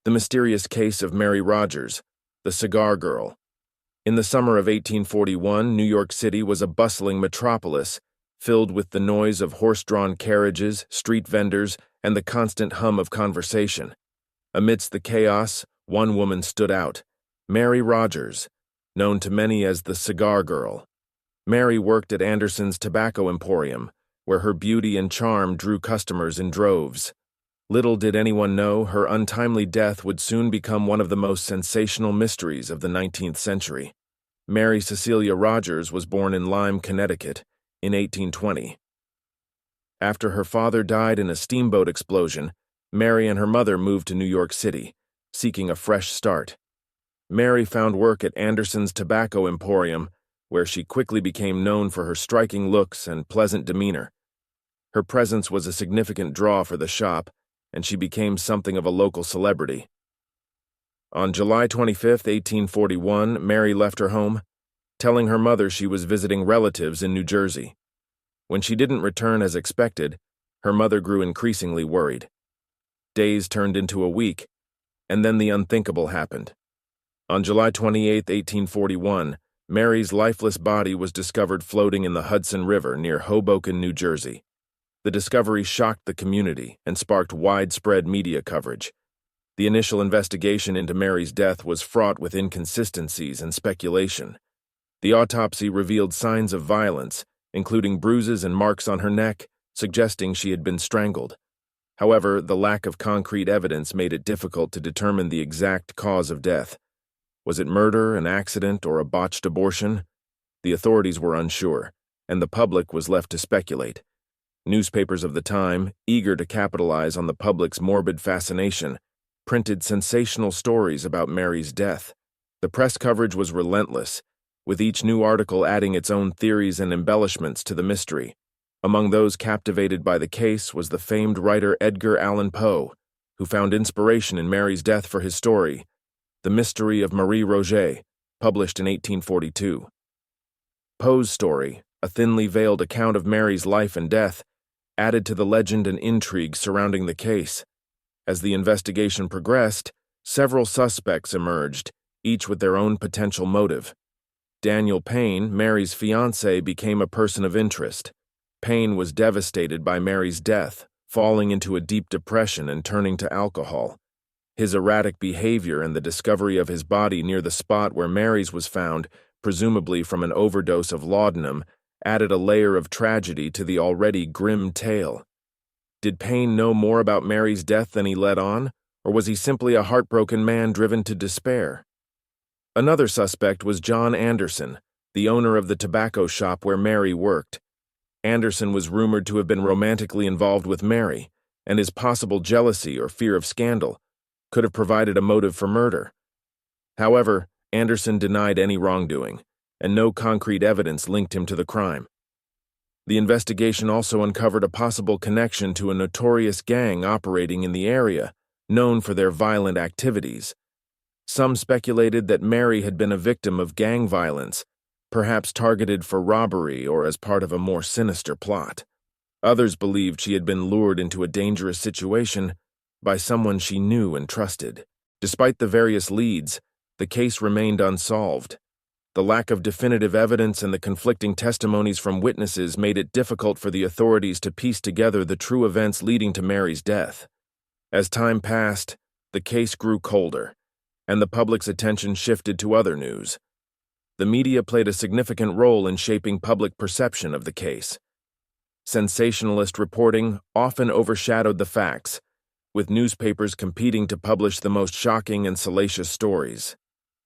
The mysterious case of Mary Rogers, the Cigar Girl. In the summer of 1841, New York City was a bustling metropolis, filled with the noise of horse-drawn carriages, street vendors, and the constant hum of conversation. Amidst the chaos, one woman stood out, Mary Rogers, known to many as the Cigar Girl. Mary worked at Anderson's Tobacco Emporium, where her beauty and charm drew customers in droves. Little did anyone know her untimely death would soon become one of the most sensational mysteries of the 19th century. Mary Cecilia Rogers was born in Lyme, Connecticut, in 1820. After her father died in a steamboat explosion, Mary and her mother moved to New York City, seeking a fresh start. Mary found work at Anderson's Tobacco Emporium, where she quickly became known for her striking looks and pleasant demeanor. Her presence was a significant draw for the shop, and she became something of a local celebrity. On July 25, 1841, Mary left her home, telling her mother she was visiting relatives in New Jersey. When she didn't return as expected, her mother grew increasingly worried. Days turned into a week, and then the unthinkable happened. On July 28, 1841, Mary's lifeless body was discovered floating in the Hudson River near Hoboken, New Jersey. The discovery shocked the community and sparked widespread media coverage. The initial investigation into Mary's death was fraught with inconsistencies and speculation. The autopsy revealed signs of violence, including bruises and marks on her neck, suggesting she had been strangled. However, the lack of concrete evidence made it difficult to determine the exact cause of death. Was it murder, an accident, or a botched abortion? The authorities were unsure, and the public was left to speculate. Newspapers of the time, eager to capitalize on the public's morbid fascination, printed sensational stories about Mary's death. The press coverage was relentless, with each new article adding its own theories and embellishments to the mystery. Among those captivated by the case was the famed writer Edgar Allan Poe, who found inspiration in Mary's death for his story, The Mystery of Marie Roget, published in 1842. Poe's story, a thinly veiled account of Mary's life and death, added to the legend and intrigue surrounding the case. As the investigation progressed, several suspects emerged, each with their own potential motive. Daniel Payne, Mary's fiancé, became a person of interest. Payne was devastated by Mary's death, falling into a deep depression and turning to alcohol. His erratic behavior and the discovery of his body near the spot where Mary's was found, presumably from an overdose of laudanum, added a layer of tragedy to the already grim tale. Did Payne know more about Mary's death than he let on, or was he simply a heartbroken man driven to despair? Another suspect was John Anderson, the owner of the tobacco shop where Mary worked. Anderson was rumored to have been romantically involved with Mary, and his possible jealousy or fear of scandal could have provided a motive for murder. However, Anderson denied any wrongdoing, and no concrete evidence linked him to the crime. The investigation also uncovered a possible connection to a notorious gang operating in the area, known for their violent activities. Some speculated that Mary had been a victim of gang violence, perhaps targeted for robbery or as part of a more sinister plot. Others believed she had been lured into a dangerous situation by someone she knew and trusted. Despite the various leads, the case remained unsolved. The lack of definitive evidence and the conflicting testimonies from witnesses made it difficult for the authorities to piece together the true events leading to Mary's death. As time passed, the case grew colder, and the public's attention shifted to other news. The media played a significant role in shaping public perception of the case. Sensationalist reporting often overshadowed the facts, with newspapers competing to publish the most shocking and salacious stories.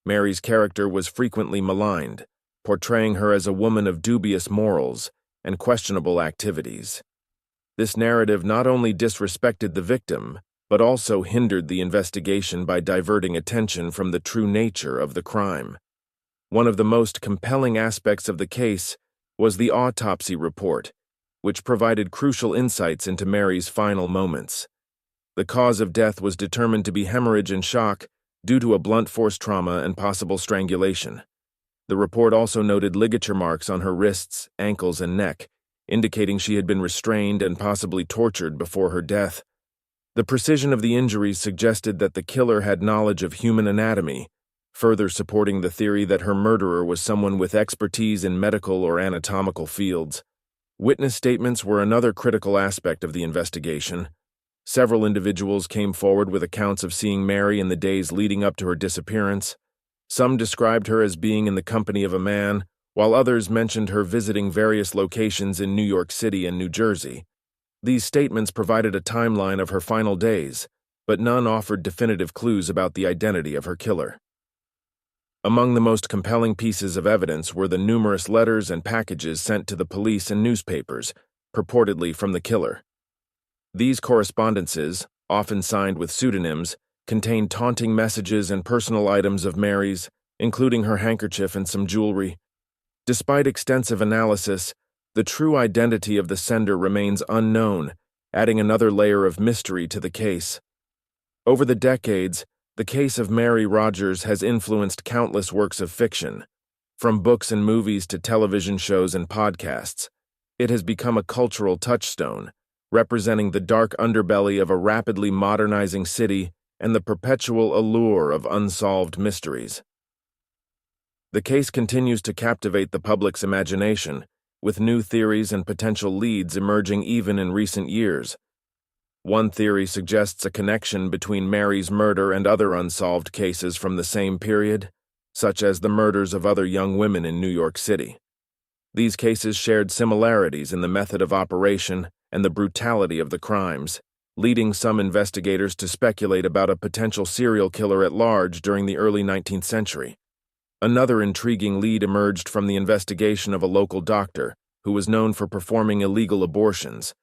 Mary's character was frequently maligned, portraying her as a woman of dubious morals and questionable activities. This narrative not only disrespected the victim, but also hindered the investigation by diverting attention from the true nature of the crime. One of the most compelling aspects of the case was the autopsy report, which provided crucial insights into Mary's final moments. The cause of death was determined to be hemorrhage and shock due to a blunt force trauma and possible strangulation. The report also noted ligature marks on her wrists, ankles, and neck, indicating she had been restrained and possibly tortured before her death. The precision of the injuries suggested that the killer had knowledge of human anatomy, further supporting the theory that her murderer was someone with expertise in medical or anatomical fields. Witness statements were another critical aspect of the investigation. Several individuals came forward with accounts of seeing Mary in the days leading up to her disappearance. Some described her as being in the company of a man, while others mentioned her visiting various locations in New York City and New Jersey. These statements provided a timeline of her final days, but none offered definitive clues about the identity of her killer. Among the most compelling pieces of evidence were the numerous letters and packages sent to the police and newspapers, purportedly from the killer. These correspondences, often signed with pseudonyms, contained taunting messages and personal items of Mary's, including her handkerchief and some jewelry. Despite extensive analysis, the true identity of the sender remains unknown, adding another layer of mystery to the case. Over the decades, the case of Mary Rogers has influenced countless works of fiction. From books and movies to television shows and podcasts, it has become a cultural touchstone, representing the dark underbelly of a rapidly modernizing city and the perpetual allure of unsolved mysteries. The case continues to captivate the public's imagination, with new theories and potential leads emerging even in recent years. One theory suggests a connection between Mary's murder and other unsolved cases from the same period, such as the murders of other young women in New York City. These cases shared similarities in the method of operation and the brutality of the crimes, leading some investigators to speculate about a potential serial killer at large during the early 19th century. Another intriguing lead emerged from the investigation of a local doctor who was known for performing illegal abortions.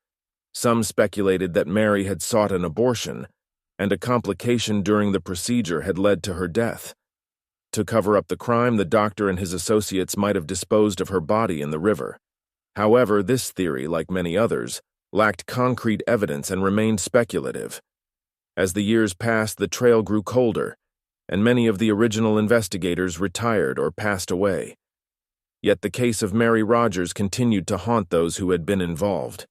Some speculated that Mary had sought an abortion, and a complication during the procedure had led to her death. To cover up the crime, the doctor and his associates might have disposed of her body in the river. However, this theory, like many others, lacked concrete evidence and remained speculative. As the years passed, the trail grew colder, and many of the original investigators retired or passed away. Yet the case of Mary Rogers continued to haunt those who had been involved.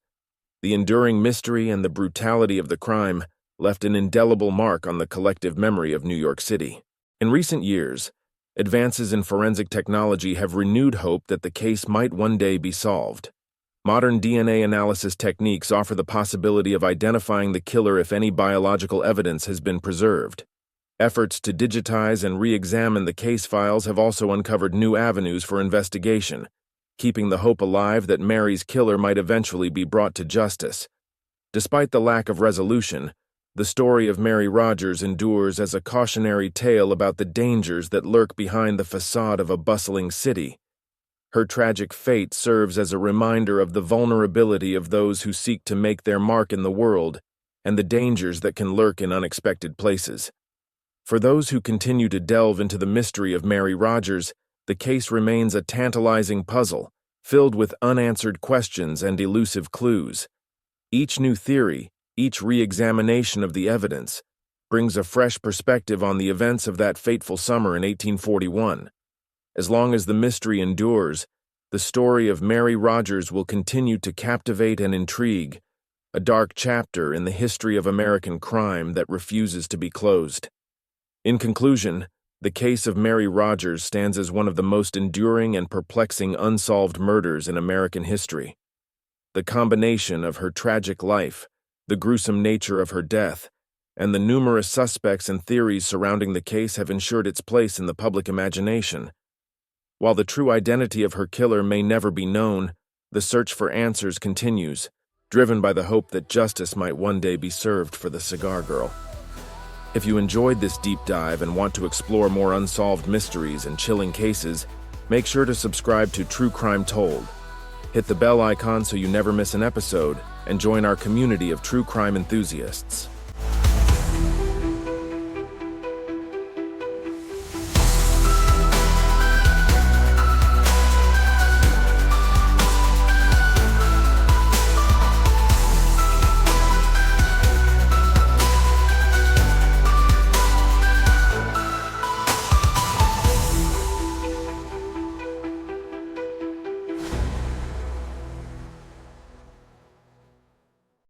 The enduring mystery and the brutality of the crime left an indelible mark on the collective memory of New York City. In recent years, advances in forensic technology have renewed hope that the case might one day be solved. Modern DNA analysis techniques offer the possibility of identifying the killer if any biological evidence has been preserved. Efforts to digitize and re-examine the case files have also uncovered new avenues for investigation, keeping the hope alive that Mary's killer might eventually be brought to justice. Despite the lack of resolution, the story of Mary Rogers endures as a cautionary tale about the dangers that lurk behind the facade of a bustling city. Her tragic fate serves as a reminder of the vulnerability of those who seek to make their mark in the world and the dangers that can lurk in unexpected places. For those who continue to delve into the mystery of Mary Rogers, the case remains a tantalizing puzzle, filled with unanswered questions and elusive clues. Each new theory, each re-examination of the evidence, brings a fresh perspective on the events of that fateful summer in 1841. As long as the mystery endures, the story of Mary Rogers will continue to captivate and intrigue, a dark chapter in the history of American crime that refuses to be closed. In conclusion, the case of Mary Rogers stands as one of the most enduring and perplexing unsolved murders in American history. The combination of her tragic life, the gruesome nature of her death, and the numerous suspects and theories surrounding the case have ensured its place in the public imagination. While the true identity of her killer may never be known, the search for answers continues, driven by the hope that justice might one day be served for the Cigar Girl. If you enjoyed this deep dive and want to explore more unsolved mysteries and chilling cases, make sure to subscribe to True Crime Told. Hit the bell icon so you never miss an episode, and join our community of true crime enthusiasts.